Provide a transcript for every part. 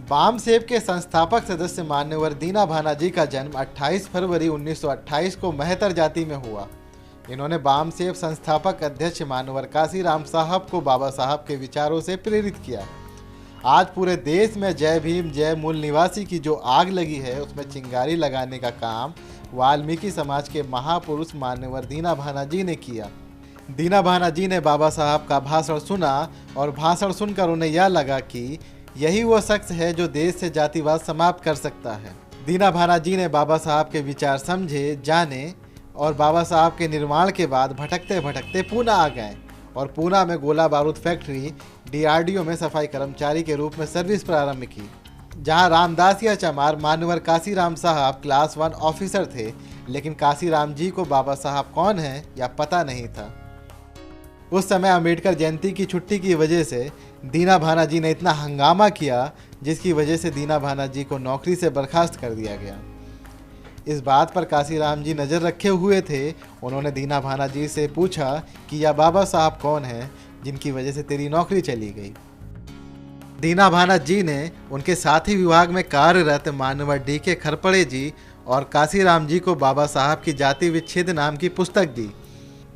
बामसेब के संस्थापक सदस्य मान्यवर दीना भानाजी का जन्म 28 फरवरी 1928 को मेहतर जाति में हुआ। इन्होंने बामसेब संस्थापक अध्यक्ष मान्यवर काशीराम साहब को बाबा साहब के विचारों से प्रेरित किया। आज पूरे देश में जय भीम जय मूल निवासी की जो आग लगी है, उसमें चिंगारी लगाने का काम वाल्मीकि समाज के महापुरुष मान्यवर दीना भानाजी ने किया। दीना भानाजी ने बाबा साहब का भाषण सुना और भाषण सुनकर उन्हें यह लगा कि यही वो शख्स है जो देश से जातिवाद समाप्त कर सकता है। दीना भानाजी ने बाबा साहब के विचार समझे, जाने और बाबा साहब के निर्माण के बाद भटकते भटकते पूना आ गए और पूना में गोला बारूद फैक्ट्री DRDO में सफाई कर्मचारी के रूप में सर्विस प्रारंभ की, जहां रामदासिया चमार मान्यवर काशीराम साहब क्लास 1 ऑफिसर थे, लेकिन काशीराम जी को बाबा साहब कौन है या पता नहीं था। उस समय अम्बेडकर जयंती की छुट्टी की वजह से दीना भानाजी ने इतना हंगामा किया, जिसकी वजह से दीना भानाजी को नौकरी से बर्खास्त कर दिया गया। इस बात पर काशीराम जी नज़र रखे हुए थे। उन्होंने दीना भानाजी से पूछा कि यह बाबा साहब कौन हैं जिनकी वजह से तेरी नौकरी चली गई। दीना भानाजी ने उनके साथी विभाग में कार्यरत मान्यवर DK खरपड़े जी और काशीराम जी को बाबा साहब की जाति विच्छेद नाम की पुस्तक दी।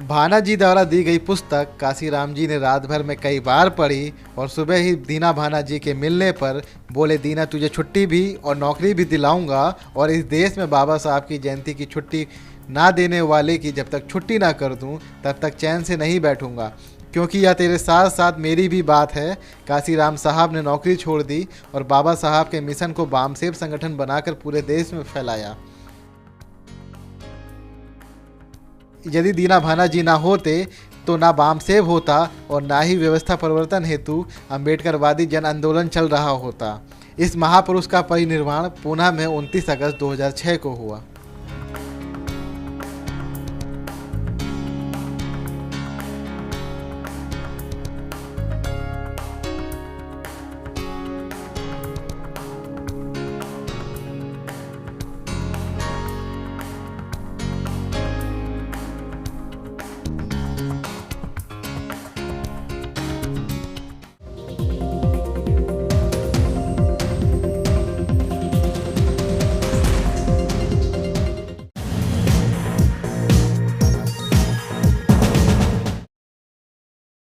भानाजी द्वारा दी गई पुस्तक काशीराम जी ने रात भर में कई बार पढ़ी और सुबह ही दीना भानाजी के मिलने पर बोले, दीना तुझे छुट्टी भी और नौकरी भी दिलाऊंगा और इस देश में बाबा साहब की जयंती की छुट्टी ना देने वाले की जब तक छुट्टी ना कर दूं तब तक चैन से नहीं बैठूंगा, क्योंकि यह तेरे साथ साथ मेरी भी बात है। काशीराम साहब ने नौकरी छोड़ दी और बाबा साहब के मिशन को बामसेब संगठन बनाकर पूरे देश में फैलाया। यदि दीना भानाजी ना होते तो ना बामसेब होता और ना ही व्यवस्था परिवर्तन हेतु अम्बेडकरवादी जन आंदोलन चल रहा होता। इस महापुरुष का परिनिर्वाण पूना में 29 अगस्त 2006 को हुआ।